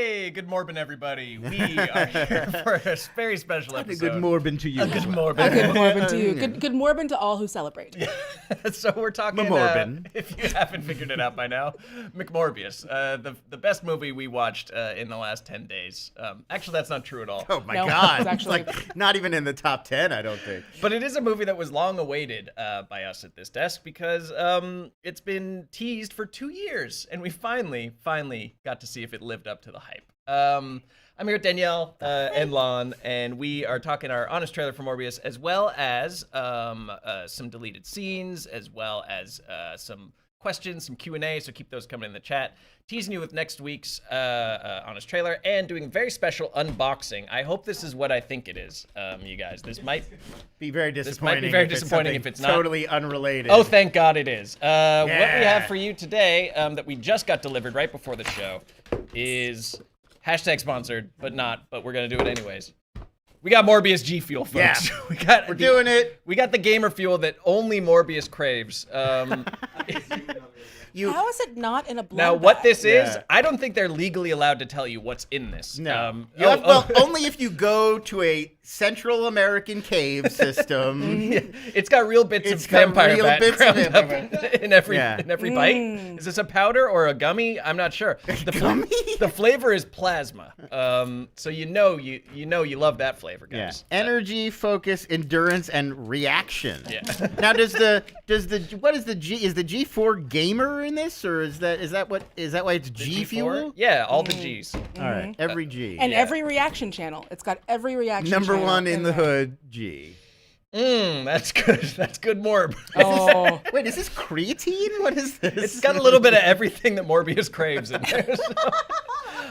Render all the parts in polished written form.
Hey, good Morbin, everybody. We are here for a very special episode. A good Morbin to you. A good Morbin. A good Morbin to you. Good Morbin to all who celebrate. So we're talking, Morbin. If you haven't figured it out by now, Morbius, the best movie we watched in the last 10 days. Actually, that's not true at all. Oh my No, God. it's actually- It's like not even in the top 10, I don't think. But it is a movie that was long awaited by us at this desk because it's been teased for 2 years, and we finally got to see if it lived up to the hype. I'm here with Danielle and Lon, and we are talking our honest trailer for Morbius, as well as some deleted scenes, as well as some questions, some Q&A, so keep those coming in the chat. Teasing you with next week's honest trailer, and doing a very special unboxing. I hope this is what I think it is, you guys. This might Be very disappointing. might be very disappointing if it's not. Totally unrelated. Oh, thank God it is. What we have for you today, that we just got delivered right before the show, is hashtag sponsored, but we're going to do it anyways. We got Morbius G Fuel, folks. Yeah. We're doing it. We got the gamer fuel that only Morbius craves. How is it not in a blood Now, what bag? this is, Yeah. I don't think they're legally allowed to tell you what's in this. No. Well, only if you go to a Central American cave system. It's got real bits It's of got vampire real bat bits of ground up vampire. in every Yeah. bite. Is this a powder or a gummy? I'm not sure. Gummy? The flavor is plasma. So you love that flavor, Yeah. guys. Energy, focus, endurance, and reaction. Yeah. Now, what is the G? Is the G4 gamer in this, or is that why it's G G4? fuel? Yeah, all the G's. All right, every G. And Yeah. every reaction channel. It's got every reaction Number channel one in the there. hood, G. That's good. That's good Morb. Oh. Wait, is this creatine? What is this? It's got a little bit of everything that Morbius craves in there. So.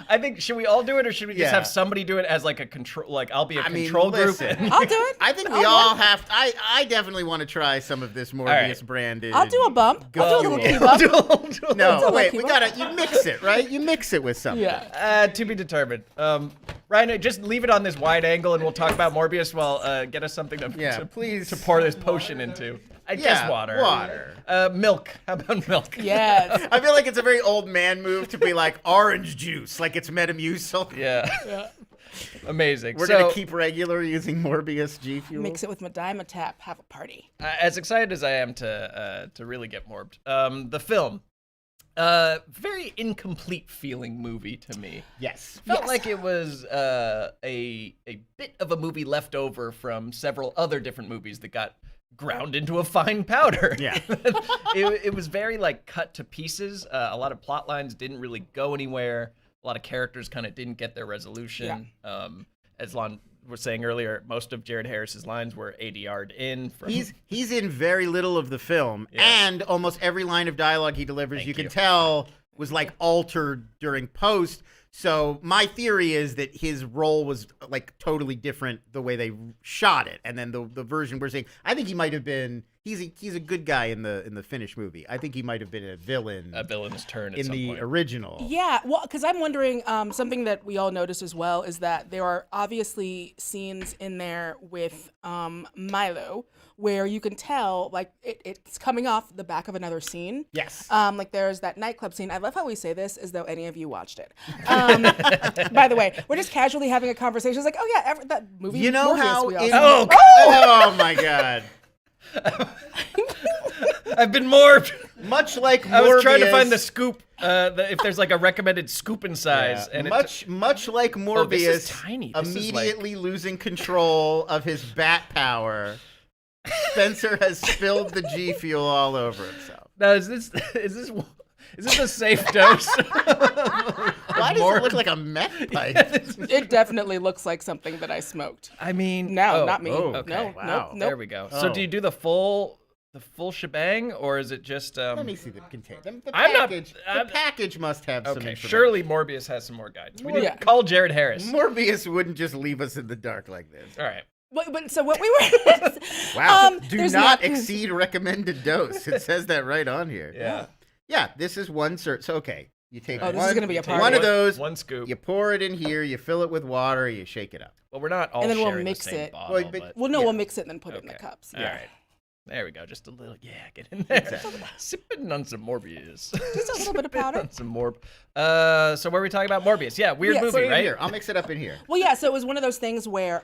I think, should we all do it, or should we just Yeah. have somebody do it as like a control? Like, I'll be a I mean, control group. listen. and- I'll do it. I think we I'll all do have. I definitely want to try some of this Morbius right. branded. I'll do a bump. I'll do a little Fuel. key bump. No, a wait. lucky We one. gotta. You mix it, right? You mix it with something. Yeah. To be determined. Ryan, just leave it on this wide angle, and we'll talk about Morbius while get us something to Please. to pour this potion into. I guess water. Water. Milk. How about milk? Yes. I feel like it's a very old man move to be like orange juice, like it's Metamucil. Yeah. Yeah. Amazing. We're So, gonna keep regular using Morbius G fuel. Mix it with Medima Tap. Have a party. as excited as I am to really get morbed, the film, very incomplete feeling movie to me. Yes. Felt Yes. like it was a bit of a movie left over from several other different movies that got ground into a fine powder. Yeah. it was very like cut to pieces. A lot of plot lines didn't really go anywhere. A lot of characters kind of didn't get their resolution. As Lon was saying earlier, most of Jared Harris's lines were ADR'd in. From, He's in very little of the film, Yeah. and almost every line of dialogue he delivers, Thank you can you. tell was like altered during post. So my theory is that his role was like totally different the way they shot it, and then the version we're seeing. I think he might have been. He's a good guy in the finished movie. I think he might have been a villain. a villain's turn at in some the point. original. Yeah, well, because I'm wondering, something that we all noticed as well is that there are obviously scenes in there with Milo where you can tell, like, it's coming off the back of another scene. Yes. Like, there's that nightclub scene. I love how we say this as though any of you watched it. By the way, we're just casually having a conversation. It's like, oh, yeah, that movie. You know Morbius how? we all in- saw. oh my God. I've been morbed. Much like Morbius. I was trying to find the scoop, if there's like a recommended scoop in size. Yeah. And much like Morbius, this is tiny. This is immediately losing control of his bat power, Spencer has spilled the G fuel all over himself. Now, is this a safe dose? Why does it look like a meth pipe? It definitely looks like something that I smoked. I mean, No, not me. okay. No, Wow. nope. There we go. So Oh. do you do the full shebang, or is it just? Let me see the container. The I'm not- package. I'm- the package must have some Okay, information. surely Morbius has some more guidance. We need Yeah. to call Jared Harris. Morbius wouldn't just leave us in the dark like this. All right. But so what we were. Wow. Do there's not exceed recommended dose. It says that right on here. Yeah. Yeah, this is one cert. So, okay. You take Oh, one, this is gonna be a Take party. one of those, One scoop. you pour it in here, you fill it with water, you shake it up. Well, we're not all And then we'll sharing mix the same it. bottle, Well, but Well, no, Yeah. we'll mix it and then put it in the Okay. cups. all right. There we go. Just a little. Yeah, get in there. Sipping on some Morbius. Just a little bit of powder. On some Morb. So what are we talking about? Morbius. Yeah, weird Yes. movie, Put it in right? here. I'll mix it up in here. Well, yeah, so it was one of those things where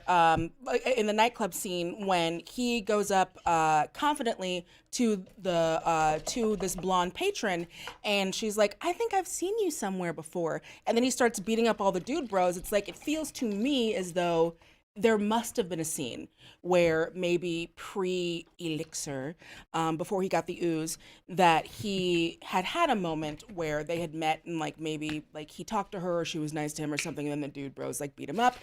in the nightclub scene when he goes up confidently to this blonde patron, and she's like, I think I've seen you somewhere before. And then he starts beating up all the dude bros. It's like, it feels to me as though there must have been a scene where maybe pre-Elixir, before he got the ooze, that he had a moment where they had met and like maybe like he talked to her or she was nice to him or something, and then the dude bros like beat him up.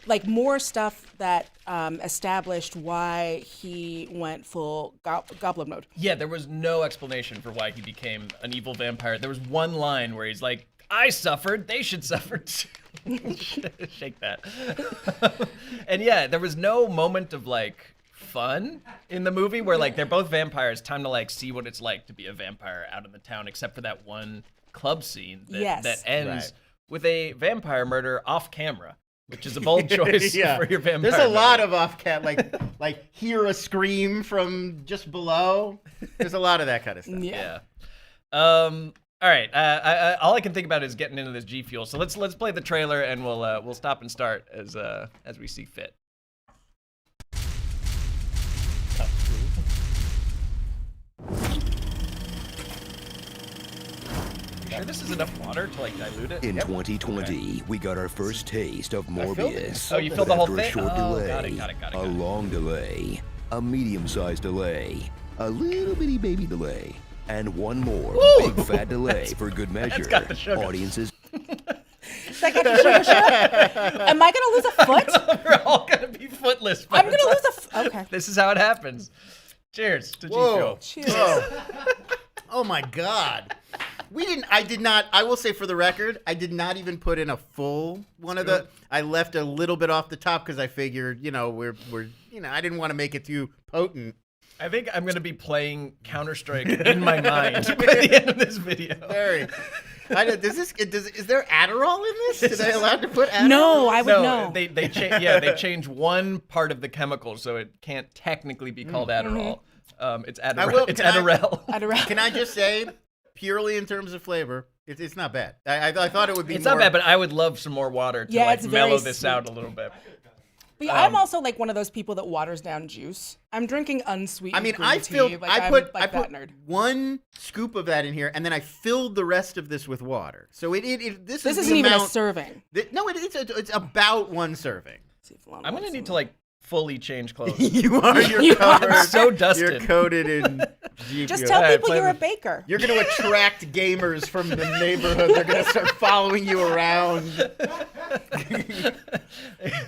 Like more stuff that established why he went full goblin mode. Yeah, there was no explanation for why he became an evil vampire. There was one line where he's like, I suffered, they should suffer too. Shake that. And yeah, there was no moment of like fun in the movie where like they're both vampires, time to like see what it's like to be a vampire out in the town, except for that one club scene that ends with a vampire murder off camera, which is a bold choice for your vampire. There's a lot of off-cat, like hear a scream from just below. There's a lot of that kind of stuff. Yeah. All right. All I can think about is getting into this G Fuel. So let's play the trailer and we'll stop and start as we see fit. You sure this is enough water to like dilute it? In 2020, we got our first taste of Morbius. Oh, you filled the whole After thing? a short Oh, delay, got it. a long delay, a medium-sized delay, a little bitty baby delay, and one more big fat delay for good measure. got the sugar. Audiences. That got the sugar shot? Am I gonna lose a foot? We're all gonna be footless. I'm gonna lose a foot. Okay. This is how it happens. Cheers to G Whoa. Fuel. Cheers. Oh my God. I will say for the record, I did not even put in a full one of the, I left a little bit off the top because I figured, we're I didn't want to make it too potent. I think I'm going to be playing Counter-Strike in my mind by the end of this video. Very. Is there Adderall in this? Is I allowed to put Adderall? No, I would know. They change one part of the chemical so it can't technically be called Adderall. It's Adderall. Adderall. Can I just say, purely in terms of flavor, it's not bad. I thought it would be It's more... not bad, but I would love some more water to Yeah, it's very mellow this sweet. out a little bit. But yeah, I'm also like one of those people that waters down juice. I'm drinking unsweetened I mean, green I tea. Like, I I'm put like that nerd. one scoop of that in here, and then I filled the rest of this with water. So this This is isn't the even amount, a serving. No, it's about one serving. I'm going to need to like fully change clothes. You're You are. covered. So dusted. You're coated in G Just Fuel. tell Alright, people play you're a the- baker. You're going to attract gamers from the neighborhood. They're going to start following you around.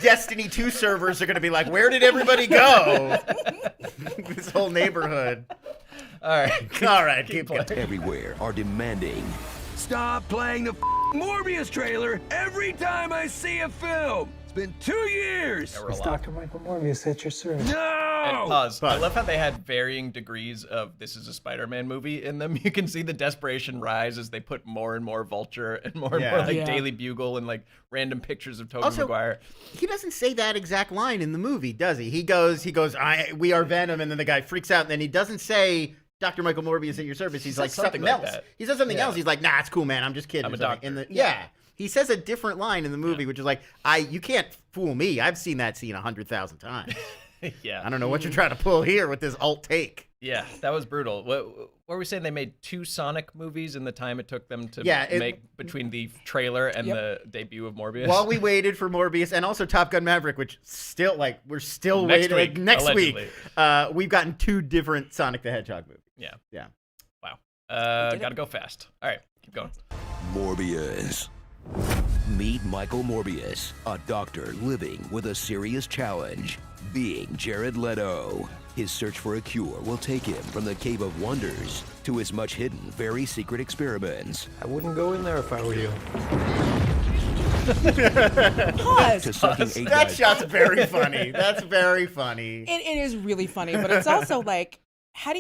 Destiny 2 servers are going to be like, where did everybody go? This whole neighborhood. All right. All right, keep going. everywhere are demanding. Stop playing the Morbius trailer every time I see a film. It's been 2 years. We're a lot. Dr. Michael Morbius at your service. No. And pause. I Pause. love how they had varying degrees of this is a Spider-Man movie in them. You can see the desperation rise as they put more and more Vulture and more like Yeah. Daily Bugle and like random pictures of Tobey Also, Maguire. he doesn't say that exact line in the movie, does he? He goes, we are Venom, and then the guy freaks out, and then he doesn't say, Dr. Michael Morbius at your service. He's says like something something like else. that. He says something Yeah. else. He's like, nah, it's cool, man. I'm just kidding. I'm a or something. doctor. Yeah. He says a different line in the movie, which is like, you can't fool me. I've seen that scene 100,000 times. Yeah. I don't know what you're trying to pull here with this alt take. Yeah, that was brutal. What were we saying? They made 2 Sonic movies in the time it took them to Yeah, make between the trailer and the debut of Morbius. While we waited for Morbius and also Top Gun Maverick, which we're still Next waiting. week, Next week, allegedly. we've gotten 2 different Sonic the Hedgehog movies. Yeah. Yeah. Wow. Gotta go fast. All right, keep going. Morbius. Meet Michael Morbius, a doctor living with a serious challenge, being Jared Leto. His search for a cure will take him from the Cave of Wonders to his much hidden, very secret experiments, I wouldn't go in there if I were you. Pause. to sucking eight That guys. shot's very funny. That's very funny. It is really funny, but it's also like, how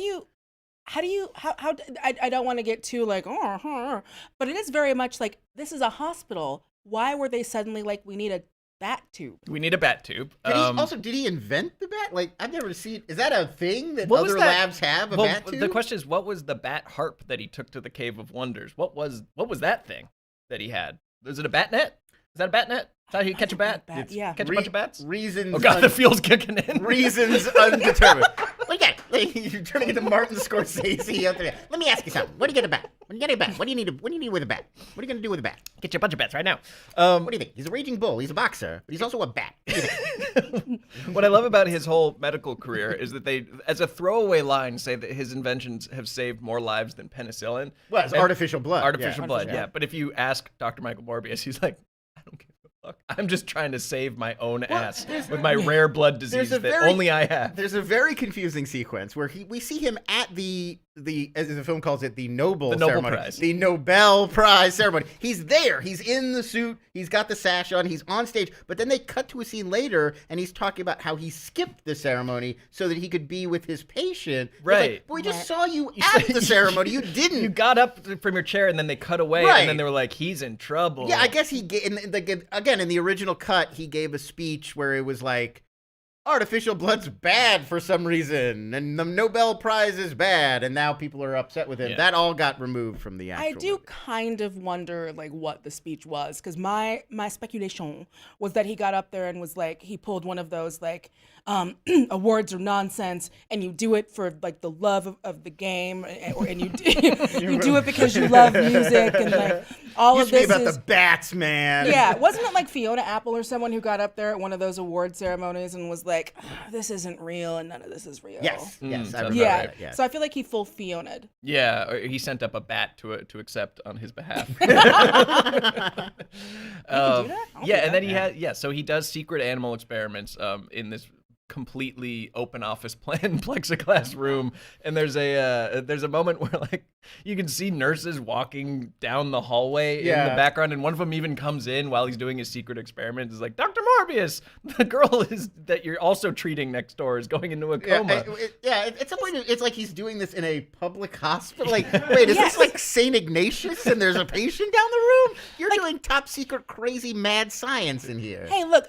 I don't want to get too like, but it is very much like, this is a hospital. Why were they suddenly like, we need a bat tube. We need a bat tube. Did he invent the bat? Like, I've never seen. Is that a thing that What was other that? labs have? A bat tube? The question is, what was the bat harp that he took to the Cave of Wonders? What was that thing that he had? Was it a bat net? Is that a bat net? Is that how you catch a bat? Yeah. Catch a bunch of bats? Reasons. Oh god, the fuel's kicking in. Reasons undetermined. Look at you're turning into Martin Scorsese out there. Let me ask you something. What do you get a bat? When you get a bat, what do you need? What do you need with a bat? What are you gonna do with a bat? Get you a bunch of bats right now. What do you think? He's a raging bull. He's a boxer, but he's also a bat. What do you think? What I love about his whole medical career is that they, as a throwaway line, say that his inventions have saved more lives than penicillin. Well, it's And- artificial blood. Artificial yeah. blood, yeah. But if you ask Dr. Michael Morbius, he's like, I don't give a fuck. I'm just trying to save my own ass with my rare blood disease that only I have. There's a very confusing sequence where we see him at the as the film calls it, the Nobel ceremony. Prize. The Nobel Prize ceremony. He's there. He's in the suit. He's got the sash on. He's on stage. But then they cut to a scene later, and he's talking about how he skipped the ceremony so that he could be with his patient. It's Right. like, but we just saw you at the ceremony. You didn't. You got up from your chair and then they cut away Right. and then they were like, he's in trouble. Yeah, I guess he gave, again, in the original cut, he gave a speech where it was like, artificial blood's bad for some reason, and the Nobel Prize is bad, and now people are upset with it. Yeah. That all got removed from the actual I do movie. kind of wonder like what the speech was, because my speculation was that he got up there and was like, he pulled one of those like awards are nonsense, and you do it for like the love of the game, and you you do it because you love music, and like all Used of to be this about is the bats, man. yeah. Wasn't it like Fiona Apple or someone who got up there at one of those award ceremonies and was like, this isn't real and none of this is real? Yes, yes, I sounds remember Yeah. that, yes. So I feel like he full Fiona'd. Yeah, or he sent up a bat to accept on his behalf. do that? I'll do Yeah, that. and then he had so he does secret animal experiments in this completely open office plan plexiglass room, and there's a moment where like you can see nurses walking down the hallway in the Yeah. background, and one of them even comes in while he's doing his secret experiment. Is like, Dr. Morbius, the girl is that you're also treating next door is going into a coma. At some point, it's like he's doing this in a public hospital. Like, wait, is this like St. Ignatius and there's a patient down the room? You're doing top secret, crazy, mad science in here. Hey, look,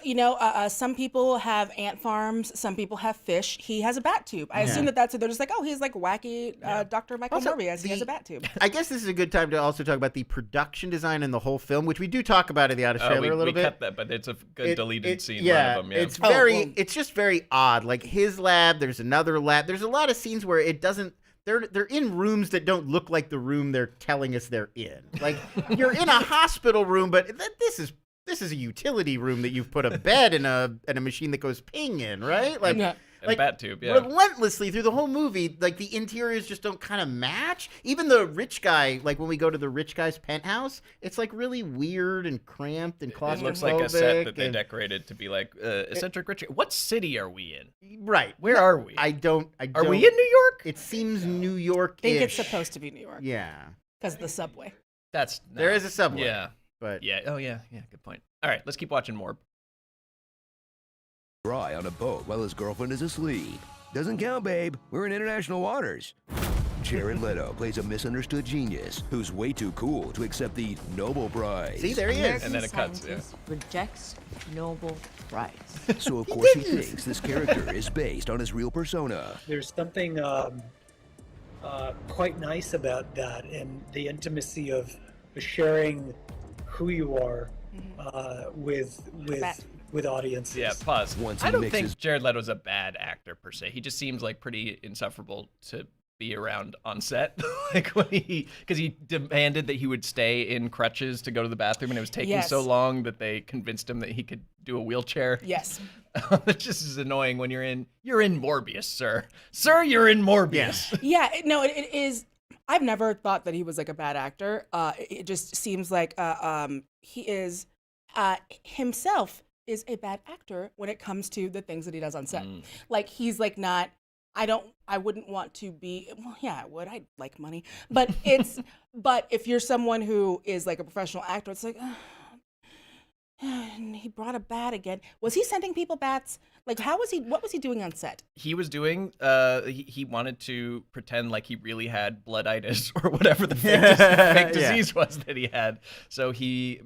some people have ant farms, some people have fish. He has a bat tube. I assume that's it. They're just like, oh, he's like wacky Dr. Michael Also, Morbius. He has a bat tube. I guess this is a good time to also talk about the production design in the whole film, which we do talk about in the Out of Trailer a little we bit. cut that, but it's a good deleted scene. Yeah, One of them, yeah. it's very, well- it's just very odd. Like his lab, there's another lab. There's a lot of scenes where it doesn't. They're in rooms that don't look like the room they're telling us they're in. Like you're in a hospital room, but this is a utility room that you've put a bed and a machine that goes ping in, right? Like. Yeah. And Like, bat tube, yeah. relentlessly through the whole movie, like the interiors just don't kind of match. Even the rich guy, like when we go to the rich guy's penthouse, it's like really weird and cramped and claustrophobic. It looks like a set that they and- decorated to be like eccentric rich. What city are we in? Right. Where are we? I don't. Are we in New York? It seems New York. I think it's supposed to be New York Yeah. because of the subway. That's There is a subway. Yeah. But Yeah. Oh yeah. Yeah. Good point. All right. Let's keep watching more. Dry on a boat while his girlfriend is asleep. Doesn't count, babe. We're in international waters. Jared Leto plays a misunderstood genius who's way too cool to accept the Nobel Prize. see, there he is. And then it cuts, yeah. Scientist rejects Nobel Prize. So of course he thinks this character is based on his real persona. There's something quite nice about that, and the intimacy of sharing who you are with audiences. Yeah. Pause. Once I he don't mixes- think Jared Leto's a bad actor per se. He just seems like pretty insufferable to be around on set. Like when because he demanded that he would stay in crutches to go to the bathroom, and it was taking Yes. so long that they convinced him that he could do a wheelchair. Yes. It just is annoying when you're in Morbius, sir. Sir, you're in Morbius. Yeah, no, it is. I've never thought that he was like a bad actor. It just seems like he is himself is a bad actor when it comes to the things that he does on set. Like he's like not. I wouldn't want to be. Well, yeah, I would. I'd like money, but it's. But if you're someone who is like a professional actor, it's like. And he brought a bat again. Was he sending people bats? Like, what was he doing on set? He was doing, he wanted to pretend like he really had blooditis or whatever the fake disease was that he had. So he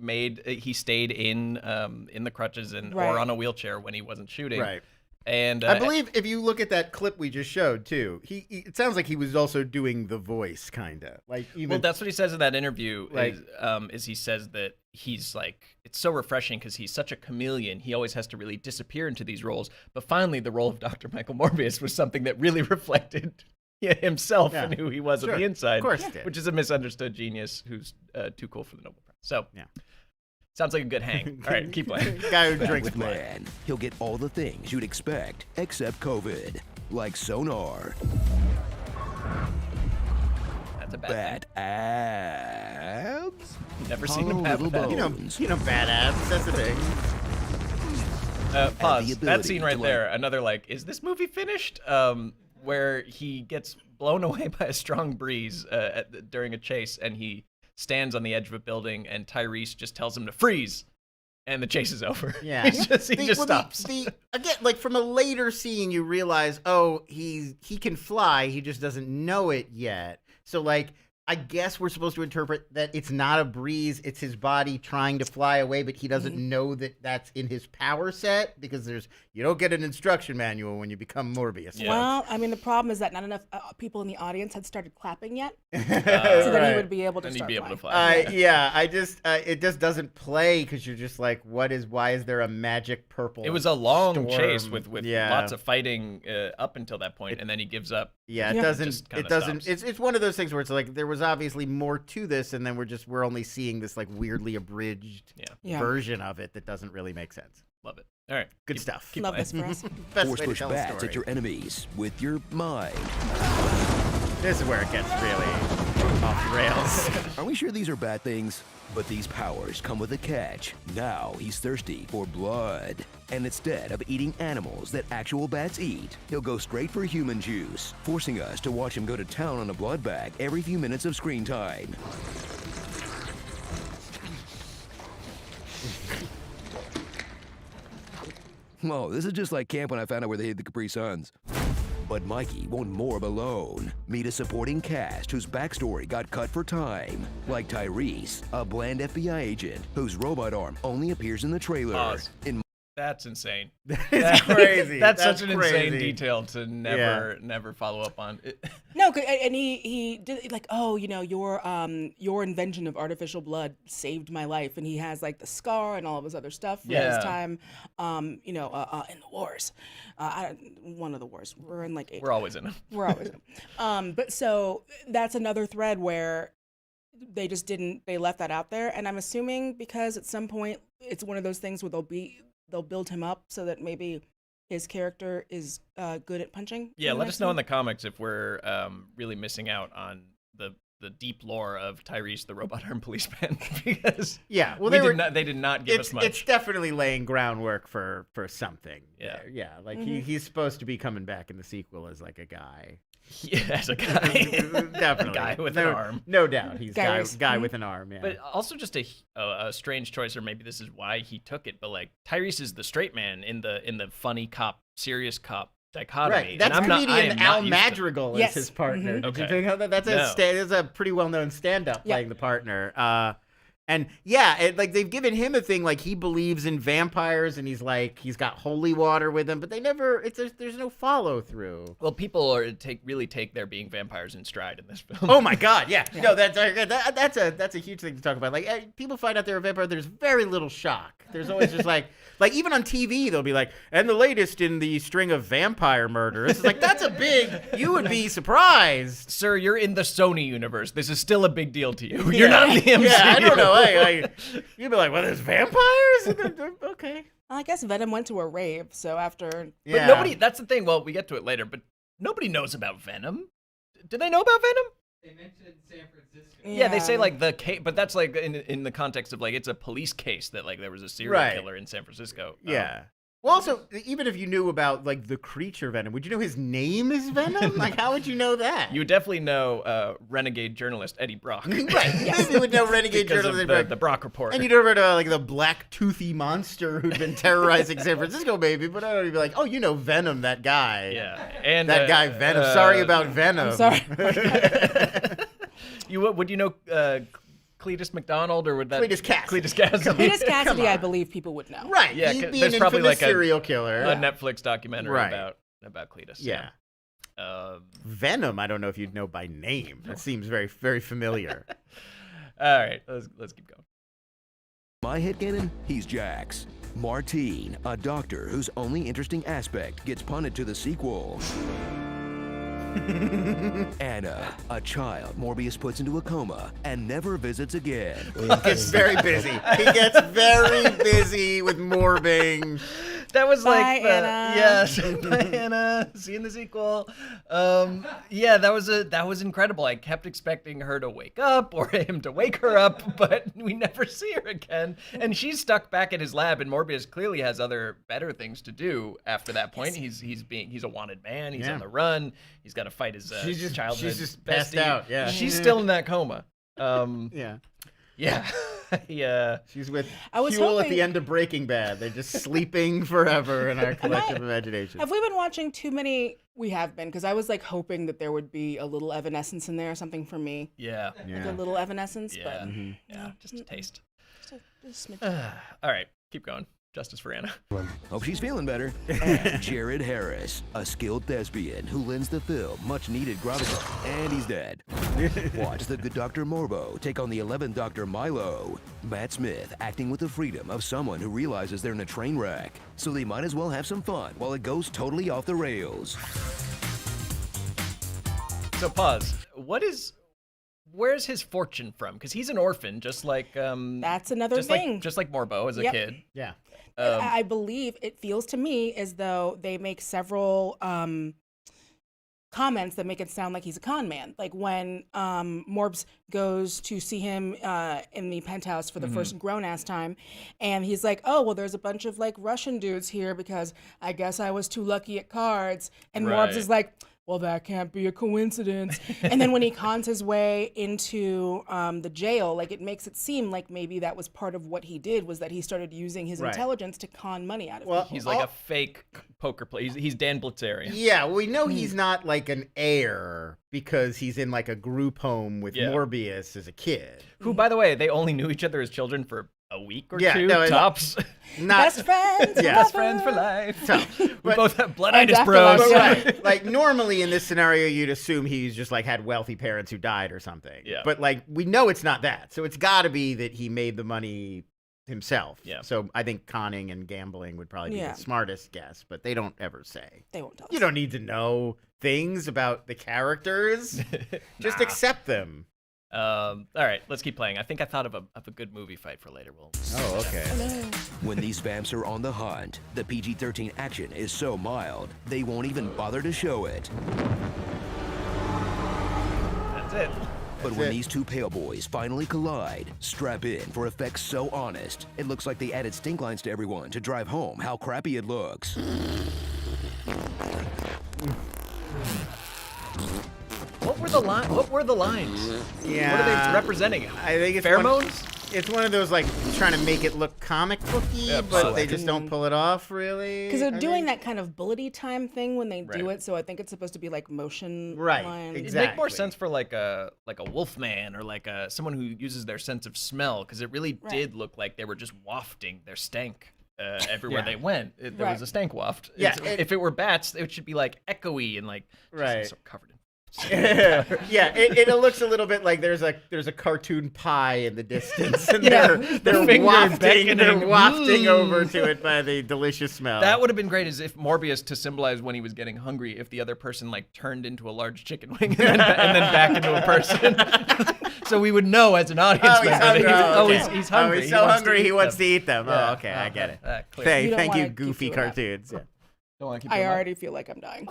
stayed in the crutches or on a wheelchair when he wasn't shooting. Right. And I believe if you look at that clip we just showed too, it sounds like he was also doing the voice, kind of like even. Well, that's what he says in that interview. Is he says that he's like, it's so refreshing because he's such a chameleon. He always has to really disappear into these roles. But finally, the role of Dr. Michael Morbius was something that really reflected himself and who he was on the inside. Of course, which is a misunderstood genius who's too cool for the Nobel Prize. So yeah. Sounds like a good hang. All right, keep playing. Guy who Back drinks with blood. Man, he'll get all the things you'd expect except COVID, like sonar, That's a bad bat abs, Never seen him hollow have little that. bones, You know, badass. That's the thing. Pause. the That ability scene right to, there. Another is this movie finished? Where he gets blown away by a strong breeze during a chase, and he stands on the edge of a building, and Tyrese just tells him to freeze, and the chase is over. Yeah. he just stops. Again, like from a later scene, you realize, oh, he can fly. He just doesn't know it yet. So like, I guess we're supposed to interpret that it's not a breeze, it's his body trying to fly away, but he doesn't know that that's in his power set because you don't get an instruction manual when you become Morbius. Yeah. Well, I mean, the problem is that not enough people in the audience had started clapping yet, so that he would be able to and he'd start be able to flying. fly. It just doesn't play because you're just like, why is there a magic purple? It was a long storm? chase with lots of fighting up until that point, and then he gives up. Yeah, it Yeah. doesn't. Just kinda It doesn't. stops. It's one of those things where it's like there was obviously more to this, and then we're only seeing this like weirdly abridged Yeah. version of it that doesn't really make sense. Love it. All right, Good keep- stuff. keep Love playing. this for us. Best force way to push tell a bats story. at your enemies with your mind. This is where it gets really off the rails. Are we sure these are bad things? But these powers come with a catch. Now he's thirsty for blood. And instead of eating animals that actual bats eat, he'll go straight for human juice, forcing us to watch him go to town on a blood bag every few minutes of screen time. Whoa, this is just like camp when I found out where they hid the Capri Suns. But Mikey won't morb alone. Meet a supporting cast whose backstory got cut for time. Like Tyrese, a bland FBI agent whose robot arm only appears in the trailer. Pause. In That's insane. It's crazy. That's such an insane crazy. detail to never follow up on. No, and he did like, oh, your invention of artificial blood saved my life, and he has like the scar and all of his other stuff from Yeah. his time, in the wars, one of the wars. We're in like 8. We're always in them. We're always in them. But so that's another thread where they just didn't. They left that out there, and I'm assuming because at some point it's one of those things where they'll build him up so that maybe his character is good at punching. Yeah, in the let next us know in one. the comics if we're really missing out on the deep lore of Tyrese, the robot arm policeman, because Yeah, well, they did not give us much. It's definitely laying groundwork for something. Yeah. there. Yeah. Like he's supposed to be coming back in the sequel as like a guy. Yeah, as a guy, Definitely, a guy with an arm. No doubt, he's guy Guys. with an arm. Yeah. But also just a strange choice, or maybe this is why he took it. But like Tyrese is the straight man in the funny cop, serious cop dichotomy. Right, and that's I'm not- I comedian am not Al used to- Madrigal is Yes. his partner. Mhm. Did you Okay. think of that? That's No. that's a pretty well-known stand-up Yeah. playing the partner. And yeah, like they've given him a thing like he believes in vampires and he's got holy water with him, but they never. There's no follow through. Well, people really take their being vampires in stride in this film. Oh my God, yeah. No, that's a huge thing to talk about. Like people find out they're a vampire, there's very little shock. There's always just like even on TV they'll be like, and the latest in the string of vampire murders. It's like that's a big. You would be surprised. Sir, you're in the Sony universe. This is still a big deal to you. You're not in the MCU. Yeah, I don't know. You'd be like, well, there's vampires? Okay. I guess Venom went to a rave, so after. But Yeah. nobody, that's the thing. Well, we get to it later, but nobody knows about Venom. Do they know about Venom? They mentioned San Francisco. Yeah, they say like the case, but that's like in the context of like it's a police case that like there was a serial Right. killer in San Francisco. Yeah. Well, also, even if you knew about like the creature Venom, would you know his name is Venom? Like, how would you know that? You would definitely know renegade journalist Eddie Brock. Right. Yes. You would know renegade because journalist of the Brock Report. And you'd heard about like the black toothy monster who'd been terrorizing San Francisco, maybe. But I don't even be like, oh, you know Venom, that guy. Yeah, and that guy Venom. Sorry about Venom. I'm sorry. Would you know Cletus McDonald or would that Cletus Cassidy? Cletus Cassidy. Cletus Cassidy, I believe people would know. Right. Yeah, He'd be there's an probably infamous like serial killer. A Netflix documentary Right. about Cletus. Yeah. Yeah. Venom, I don't know if you'd know by name. That seems very, very familiar. All right, let's keep going. My headcanon, he's Jax. Martine, a doctor whose only interesting aspect gets punted to the sequel. Anna, a child Morbius puts into a coma and never visits again. He gets very busy. He gets very busy with morbing. That was Bye, like Anna. Yes, bye Anna. See you in the sequel. Yeah, that was incredible. I kept expecting her to wake up or him to wake her up, but we never see her again. And she's stuck back at his lab, and Morbius clearly has other better things to do after that point. He's a wanted man. He's on the run. He's got to fight his childhood. She's just passed bestie. out. Yeah. She's still in that coma. Yeah. Yeah. Yeah. She's with I was Huel at hoping- the end of Breaking Bad. They're just sleeping forever in our collective imagination. Have we been watching too many? We have been, because I was like hoping that there would be a little Evanescence in there, something for me. Yeah. Like a little Evanescence, Yeah. but Yeah. Just a taste. just a smidge. All right. Keep going. Justice for Anna. Hope she's feeling better. And Jared Harris, a skilled thespian who lends the film much-needed gravitas, and he's dead. Watch the good Dr. Morbo take on the 11th Dr. Milo. Matt Smith acting with the freedom of someone who realizes they're in a train wreck, so they might as well have some fun while it goes totally off the rails. So pause. Where's his fortune from? Because he's an orphan, just like That's another just thing. like Morbo as a Yep. kid. Yeah. I believe it feels to me as though they make several comments that make it sound like he's a con man. Like when Morbs goes to see him in the penthouse for the first grown-ass time, and he's like, oh, well, there's a bunch of like Russian dudes here because I guess I was too lucky at cards. And Right. Morbs is like, well, that can't be a coincidence. And then when he cons his way into the jail, like it makes it seem like maybe that was part of what he did, was that he started using his Right. intelligence to con money out of Well, people. He's like a fake poker player. He's Dan Blitzerian. Yeah, well, we know he's not like an heir because he's in like a group home with Yeah. Morbius as a kid. Who, by the way, they only knew each other as children for a week or Yeah, two no, tops. Not Best friends, Yeah. Best forever. friends for life. So, We but- both have blooditis And bros. afterlife. But right, like normally in this scenario, you'd assume he's just like had wealthy parents who died or something. Yeah. But like we know it's not that, so it's got to be that he made the money himself. Yeah. So I think conning and gambling would probably be Yeah. the smartest guess, but they don't ever say. They won't tell us. You don't need to know things about the characters. Just accept them. All right, let's keep playing. I think I thought of a good movie fight for later. Oh, okay. When these vamps are on the hunt, the PG-13 action is so mild, they won't even bother to show it. That's it. But when it. these two pale boys finally collide, strap in for effects so honest, it looks like they added stink lines to everyone to drive home how crappy it looks. What were the lines? Yeah. What are they representing? I think it's Pheromones? It's one of those like trying to make it look comic booky, Yeah, but so they just don't pull it off really. Because they're I doing think. that kind of bullety time thing when they do Right. it, so I think it's supposed to be like motion Right, lines. It'd exactly. make more sense for like a wolf man or like someone who uses their sense of smell, because it really Right. did look like they were just wafting their stank everywhere Yeah. they went. There was Right. a stank waft. Yeah, If it were bats, it should be like echoey and like just Right. so covered in. Yeah, it looks a little bit like there's a cartoon pie in the distance, and Yeah. they're finger wafting beckoning. over to it by the delicious smell. That would have been great, as if Morbius, to symbolize when he was getting hungry, if the other person like turned into a large chicken wing and then back into a person. So we would know as an audience Oh, he's member hungry. that Oh, okay. he's hungry. Oh, he's so hungry he wants to eat them. Yeah. Oh, okay, I get it. Clear. You don't Thank you, wanna keep goofy doing that. cartoons. Yeah. Don't want to keep I doing that? already feel like I'm dying.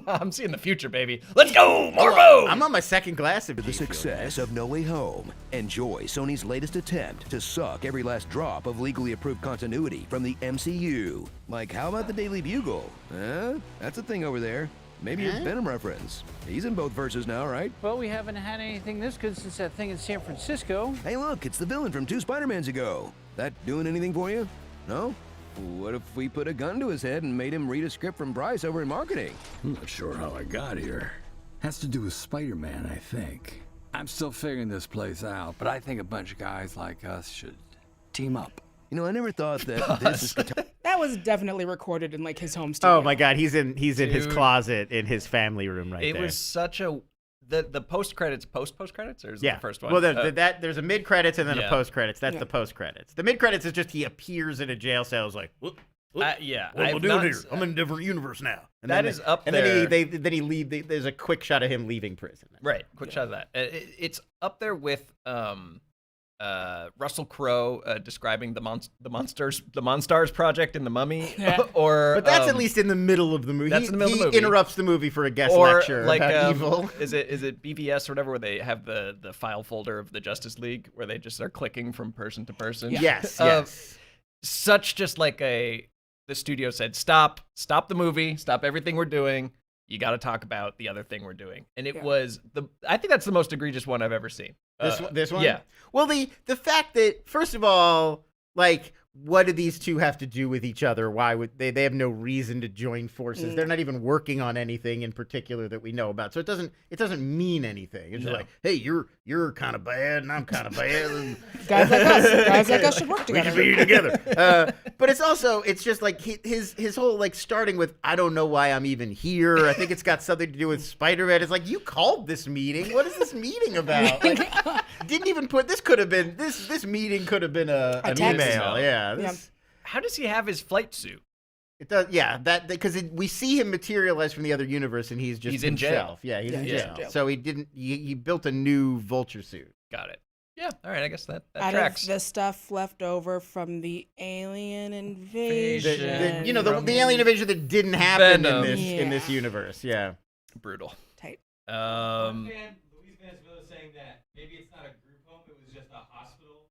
I'm seeing the future, baby. Let's go, Morbo! I'm on my second glass of The G Fuel, success man. of No Way Home, enjoy Sony's latest attempt to suck every last drop of legally approved continuity from the MCU. Like, how about the Daily Bugle? That's a thing over there. Maybe a Venom reference. He's in both verses now, right? Well, we haven't had anything this good since that thing in San Francisco. Hey, look, it's the villain from 2 Spider-Mans ago. That doing anything for you? No? What if we put a gun to his head and made him read a script from Bryce over in marketing? I'm not sure how I got here. Has to do with Spider-Man, I think. I'm still figuring this place out, but I think a bunch of guys like us should team up. You know, I never thought that this is... That was definitely recorded in like his home studio. Oh my God, he's in his closet in his family room right there. It was such a the post credits post credits or is it the first one? Well, there's a mid credits and then a post credits. That's Yeah. the post credits. The mid credits is just he appears in a jail cell. Is like, what yeah, am I I've doing not here? s- I'm in a different universe now. And That then is up and there. then he leave. There's a quick shot of him leaving prison. Right, quick shot of that. It's up there with Russell Crowe describing the Monstars project in The Mummy, Yeah. or But that's at least in the middle of the movie. That's in the middle of the He movie. interrupts the movie for a guest or lecture like about evil. is it BVS or whatever where they have the file folder of the Justice League where they just are clicking from person to person. Yes, Uh, yes. Such just like the studio said, stop the movie, stop everything we're doing. You got to talk about the other thing we're doing, and it was I think that's the most egregious one I've ever seen. This one? Yeah. Well, the fact that, first of all, like, what do these two have to do with each other? Why would they have no reason to join forces? They're not even working on anything in particular that we know about. So it doesn't mean anything. It's just like, hey, you're kind of bad and I'm kind of bad. And Guys like us should work we together. should be together. But it's just like his whole like starting with, I don't know why I'm even here. I think it's got something to do with Spider-Man. It's like, you called this meeting. What is this meeting about? Like, didn't even put, this meeting could have been an text. email. Yeah. How does he have his flight suit? It does, yeah. Because we see him materialize from the other universe, and he's just He's in jail. himself. Yeah, he's in he's jail. in jail. So he built a new vulture suit. Got it. Yeah. All right. I guess that Out tracks. of the stuff left over from the alien The, invasion. the alien invasion that didn't happen Venom. in this universe. Yeah. Brutal. Tight. Um, Luis Venezuela saying that maybe it's not a group home, it was just a hospital.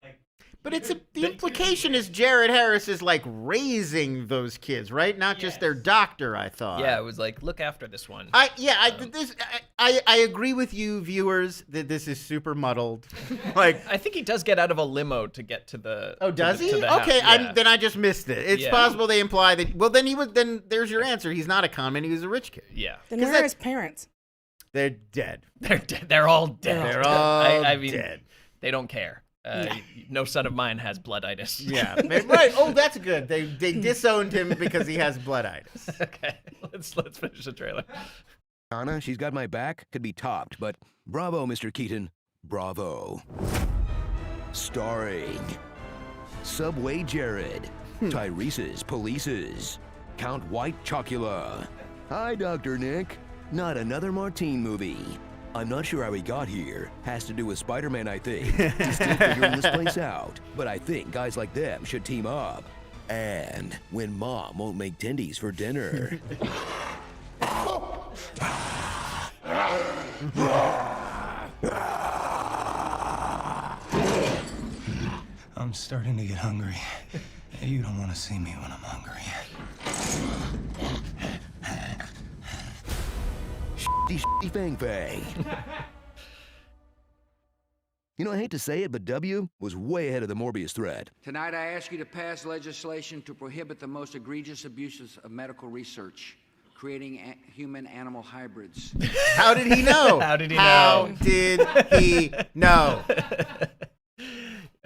Like, But the implication is Jared Harris is like raising those kids, right? Not just their doctor, I thought. yeah, it was like, look after this one. I agree with you, viewers, that this is super muddled. Like, I think he does get out of a limo to get to the. oh, does to he? the house. Okay, Yeah. then I just missed it. It's Yeah. possible they imply that. Well, then there's your answer. He's not a con man. He was a rich kid. Yeah. Then 'Cause where are that- his parents? They're dead. They're dead. They're all dead. They're all I mean, dead. they don't care. No son of mine has blooditis. Yeah, right. Oh, that's good. They disowned him because he has blooditis. Okay, let's finish the trailer. Anna, she's got my back, could be topped, but bravo, Mr. Keaton. Bravo. Starring Subway Jared, Tyrese's Polices, Count White Chocula. Hi, Dr. Nick. Not another Martine movie. I'm not sure how he got here. Has to do with Spider-Man, I think. He's still figuring this place out. But I think guys like them should team up. And when Mom won't make tendies for dinner. I'm starting to get hungry. You don't want to see me when I'm hungry. Shitty Fang Fang. You know, I hate to say it, but W was way ahead of the Morbius threat. Tonight, I ask you to pass legislation to prohibit the most egregious abuses of medical research, creating human-animal hybrids. How did he know? How did he How know? did he know?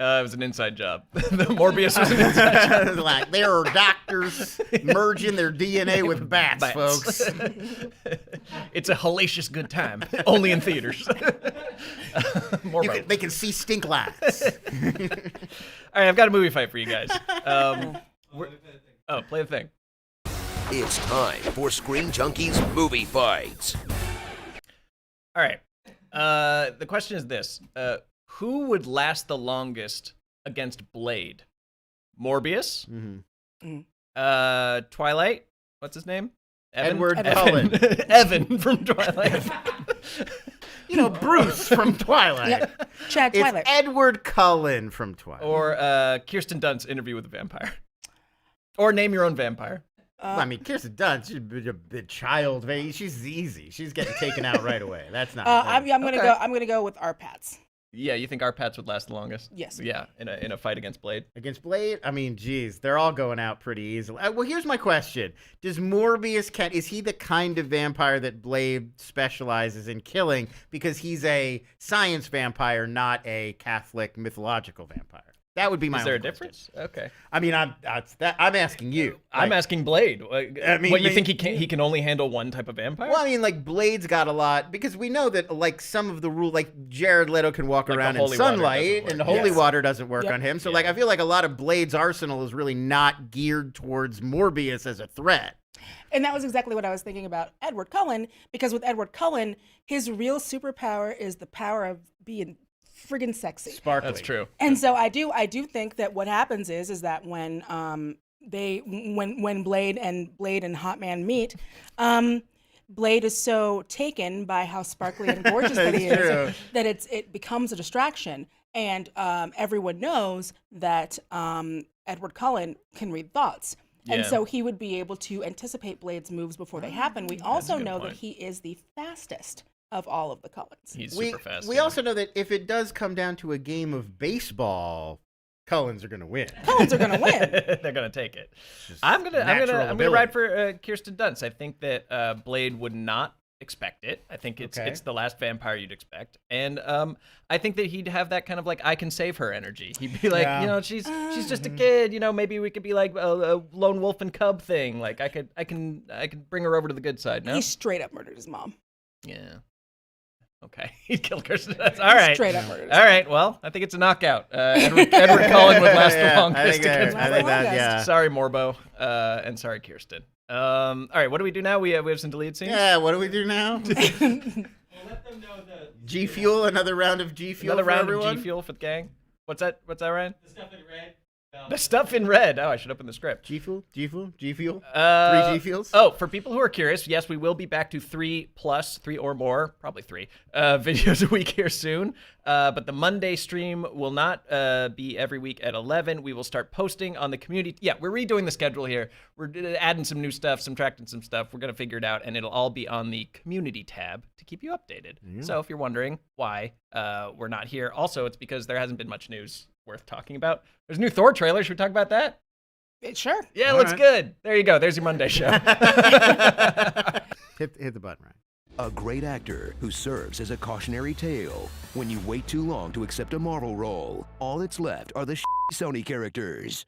It was an inside job. The Morbius was an inside job. Like, there are doctors merging their DNA with bats, folks. It's a hellacious good time. Only in theaters. They can see stink lights. All right, I've got a movie fight for you guys. Play the thing. It's time for Screen Junkies Movie Fights. All right. The question is this. Who would last the longest against Blade? Morbius? Mm-hmm. Twilight? What's his name? Evan? Edward Cullen. Evan from Twilight. You know, Bruce from Twilight. Yep. Chad It's Twilight. Edward Cullen from Twilight. Or Kirsten Dunst's Interview with a Vampire. Or Name Your Own Vampire. I mean, Kirsten Dunst, she's a child. She's easy. She's getting taken out right away. That's not. I'm gonna go with our Pats. Yeah, you think our Pats would last the longest? Yes. Yeah, in a fight against Blade. Against Blade? I mean, geez, they're all going out pretty easily. Well, here's my question. Does Morbius, is he the kind of vampire that Blade specializes in killing because he's a science vampire, not a Catholic mythological vampire? That would be my Is there a only difference? Okay. I mean, I'm asking you. I'm asking Blade. I mean, what, you think he can only handle one type of vampire? Well, I mean, like, Blade's got a lot, because we know that, like, some of the rule, like, Jared Leto can walk Like around the in holy water sunlight, doesn't and the work. holy Yes. water doesn't work Yep. on him. So, like, I feel like a lot of Blade's arsenal is really not geared towards Morbius as a threat. And that was exactly what I was thinking about Edward Cullen, because with Edward Cullen, his real superpower is the power of being friggin' sexy. Sparkly. That's true. And so I do think that what happens is that when when Blade and Hot Man meet, Blade is so taken by how sparkly and gorgeous that he is that it becomes a distraction, and everyone knows that Edward Cullen can read thoughts. And Yeah. so he would be able to anticipate Blade's moves before they happen. We also good know point. that he is the fastest of all of the Cullens. He's super fast. We yeah. also know that if it does come down to a game of baseball, Cullens are going to win. Cullens are going to win. They're gonna take it. Just I'm gonna natural ride for Kirsten Dunst. I think that Blade would not expect it. I think it's Okay. it's the last vampire you'd expect, and I think that he'd have that kind of like I can save her energy. He'd be like, Yeah. you know, she's just a kid. You know, maybe we could be like a lone wolf and cub thing. Like I can bring her over to the good side. No, He straight up murdered his mom. yeah. Okay, he killed Kirsten Dunst. All right. Straight up murdered. All right. Well, I think it's a knockout. Edward Cullen would last Yeah, the longest I against think Blade. that, yeah. Sorry, Morbo, and sorry, Kirsten. All right, what do we do now? We have some deleted scenes. Yeah, what do we do now? Well, let them know the G Fuel, another round of G Fuel Another for round everyone? of G Fuel for the gang. What's that, Ryan? the stuff in red. The stuff in red. Oh, I should open the script. G Fuel, G Fuel, G Fuel. 3 G Fuels. Oh, for people who are curious, yes, we will be back to 3 or more, probably 3 videos a week here soon. But the Monday stream will not be every week at 11. We will start posting on the community. Yeah, we're redoing the schedule here. We're adding some new stuff, subtracting some stuff. We're going to figure it out, and it'll all be on the community tab to keep you updated. So if you're wondering why we're not here, also, it's because there hasn't been much news worth talking about. There's a new Thor trailer. Should we talk about that? Sure. Yeah, All looks right. good. There you go. There's your Monday show. Hit the button, right? A great actor who serves as a cautionary tale. When you wait too long to accept a Marvel role, all that's left are the Sony characters.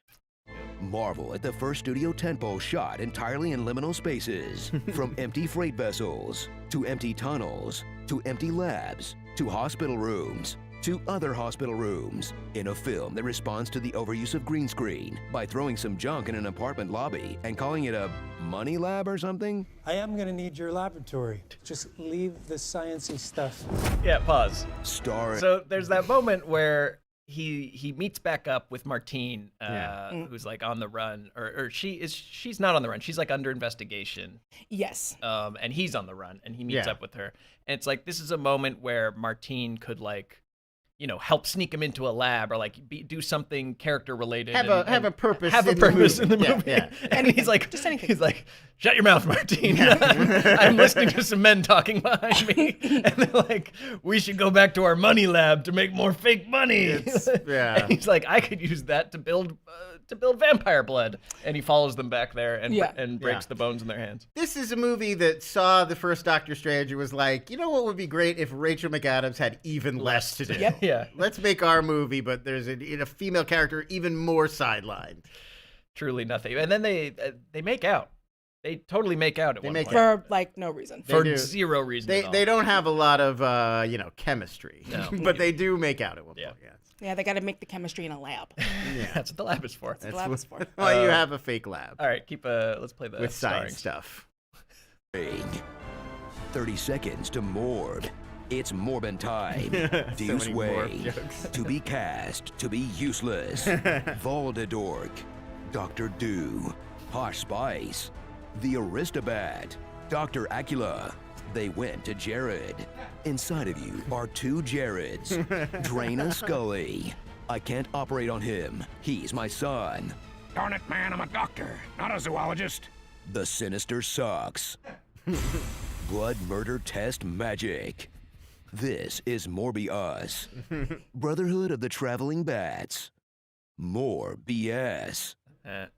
Marvel at the first studio tentpole shot entirely in liminal spaces. From empty freight vessels, to empty tunnels, to empty labs, to hospital rooms, to other hospital rooms, in a film that responds to the overuse of green screen by throwing some junk in an apartment lobby and calling it a money lab or something. I am going to need your laboratory. Just leave the sciencey stuff. Yeah, pause. Starring So there's that moment where he meets back up with Martine, who's like on the run, or she's not on the run. She's like under investigation. Yes. And he's on the run, and he meets Yeah. up with her. And it's like this is a moment where Martine could like, you know, help sneak him into a lab or like do something character related. Have a purpose. Have a in the purpose in the movie. movie. Yeah, And he's like, Just anything. he's like, shut your mouth, Martine. I'm listening to some men talking behind me, and they're like, we should go back to our money lab to make more fake money. yeah. And he's like, I could use that to build vampire blood, and he follows them back there and Yeah. and breaks the bones in their hands. This is a movie that saw the first Doctor Strange and was like, you know what would be great if Rachel McAdams had even less to do. Yep. Yeah, Let's make our movie, but there's a female character even more sidelined. truly nothing. And then they make out. They totally make out at one make point. For like no reason. For do. zero reason. They at all. they don't have a lot of chemistry, No. but they do make out at one Yeah. point. Yes. Yeah, they got to make the chemistry in a lab. That's what the lab is for. That's what the lab is for. Well, you have a fake lab All right, let's play the with starring science stuff. 30 seconds to Morb. It's Morbin time. So Deuce many Way. Morb jokes. To be cast, to be useless. Voldedork. Dr. Do. Posh Spice. the Aristobat, Dr. Acula. They went to Jared. Inside of you are 2 Jareds. Draina Scully. I can't operate on him. He's my son. Darn it, man, I'm a doctor, not a zoologist. The Sinister Socks. Blood murder test magic. This is Morbius. Brotherhood of the Traveling Bats. More BS. That's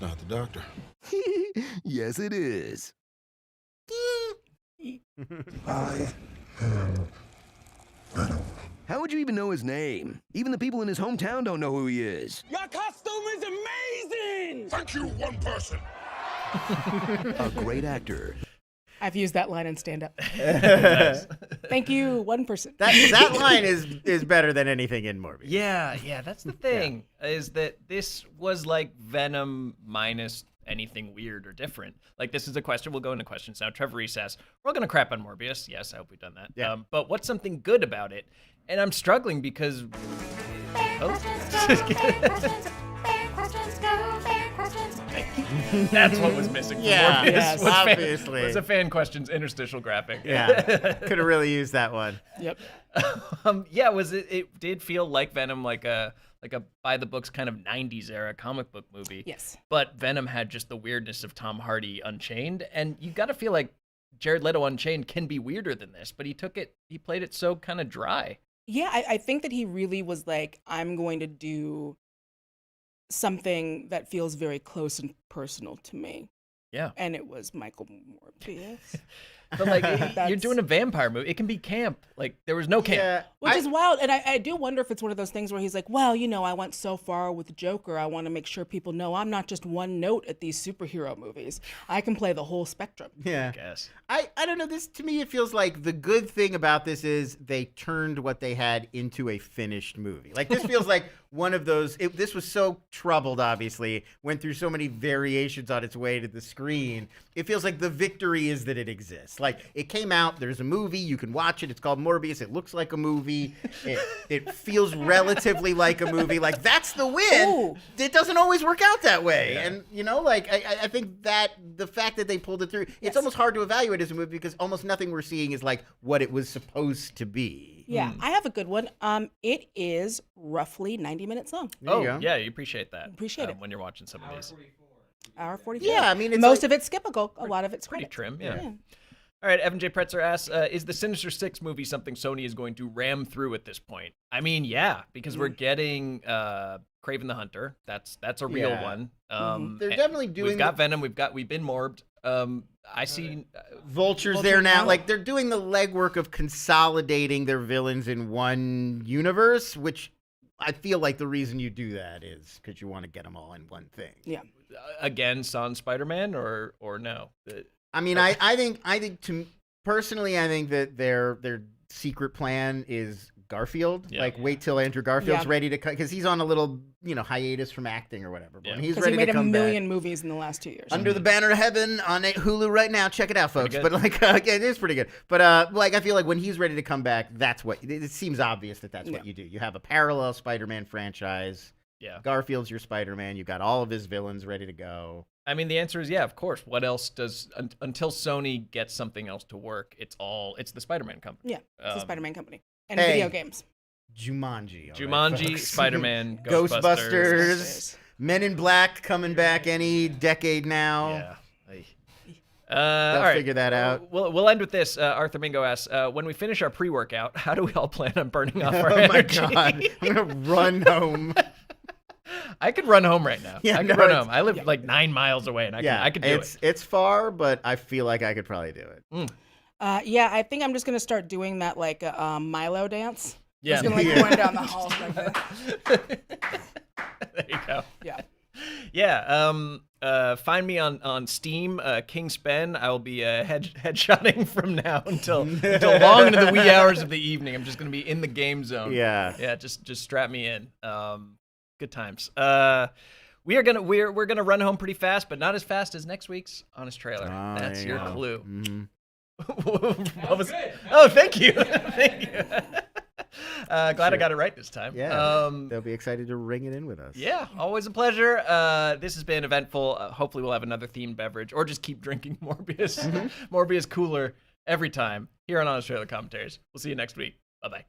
not the doctor. Yes, it is. I am Venom. How would you even know his name? Even the people in his hometown don't know who he is. Your costume is amazing! Thank you, one person. A great actor. I've used that line in stand-up. Thank you, one person. That line is better than anything in Morbius. Yeah, that's the thing, is that this was like Venom minus anything weird or different. Like, this is a question. We'll go into questions now. Trevor Reese asks, we're all going to crap on Morbius. Yes, I hope we've done that. Yeah. But what's something good about it? And I'm struggling because... That's what was missing from Yeah, Morbius. yes, obviously. Was a fan questions interstitial graphic. Yeah, could have really used that one. Yep. It did feel like Venom, like a by the books kind of 90s era comic book movie. Yes. But Venom had just the weirdness of Tom Hardy Unchained, and you got to feel like Jared Leto Unchained can be weirder than this, but he played it so kind of dry. Yeah, I think that he really was like, I'm going to do something that feels very close and personal to me. Yeah. And it was Michael Morbius. But like, you're doing a vampire movie. It can be camp. Like, there was no camp. Yeah, Which is wild. And I do wonder if it's one of those things where he's like, well, I went so far with Joker. I want to make sure people know I'm not just one note at these superhero movies. I can play the whole spectrum. Yeah. I guess. I don't know. This, to me, it feels like the good thing about this is they turned what they had into a finished movie. Like, this feels like one of those. This was so troubled, obviously, went through so many variations on its way to the screen. It feels like the victory is that it exists. Like, it came out, there's a movie, you can watch it, it's called Morbius, it looks like a movie, it feels relatively like a movie. Like, that's the win. Ooh. It doesn't always work out that way. Yeah. And, I think that the fact that they pulled it through, it's almost hard to evaluate as a movie because almost nothing we're seeing is like what it was supposed to be. Yeah, I have a good one. It is roughly 90 minutes long. Oh, yeah, you appreciate that. Appreciate it. When you're watching some of these. Hour 44. Yeah, I mean, it's most of it's skippable. A lot of it's pretty credits. trim, yeah. All right, Evan J. Pretzer asks, is the Sinister Six movie something Sony is going to ram through at this point? I mean, yeah, because we're getting Kraven the Hunter. That's a real one. They're definitely doing. We've got Venom. We've been morbed. I see Vulture's there now. Like, they're doing the legwork of consolidating their villains in one universe, which I feel like the reason you do that is because you want to get them all in one thing. Yeah. Again, Son Spider-Man or no? I mean, I think personally, I think that their secret plan is Garfield. Yeah. Like, wait till Andrew Garfield's ready to cut, because he's on a little, hiatus from acting or whatever. But when he's ready to come back. He made a million movies in the last 2 years. Under the Banner of Heaven on Hulu right now. Check it out, folks. But it is pretty good. But I feel like when he's ready to come back, that's what it seems obvious that's what you do. You have a parallel Spider-Man franchise. Yeah. Garfield's your Spider-Man. You've got all of his villains ready to go. I mean, the answer is yeah, of course. What else does until Sony gets something else to work? It's the Spider-Man company. Yeah, it's the Spider-Man company and video games. Jumanji, right, Spider-Man, Ghostbusters, Men in Black coming back any decade now. Yeah, they'll figure that out. We'll end with this. Arthur Mingo asks, when we finish our pre-workout, how do we all plan on burning off our energy? Oh my God, I'm gonna run home. I could run home right now. Yeah, I could run home. I live like 9 miles away, and I could do it. It's far, but I feel like I could probably do it. I think I'm just gonna start doing that like Milo dance. Yeah, just gonna run down the halls like this. There you go. Yeah. Yeah. Find me on Steam, King Spen. I will be headshotting from now until long into the wee hours of the evening. I'm just gonna be in the game zone. Yeah. Just strap me in. Good times. We're gonna run home pretty fast, but not as fast as next week's Honest Trailer. That's your clue. Mm-hmm. Oh, thank you. Thank you. Glad I got it right this time. Yeah, they'll be excited to ring it in with us. Yeah, always a pleasure. This has been eventful. Hopefully we'll have another themed beverage or just keep drinking Morbius. Morbius cooler every time here on Honest Trailer Commentaries. We'll see you next week. Bye-bye.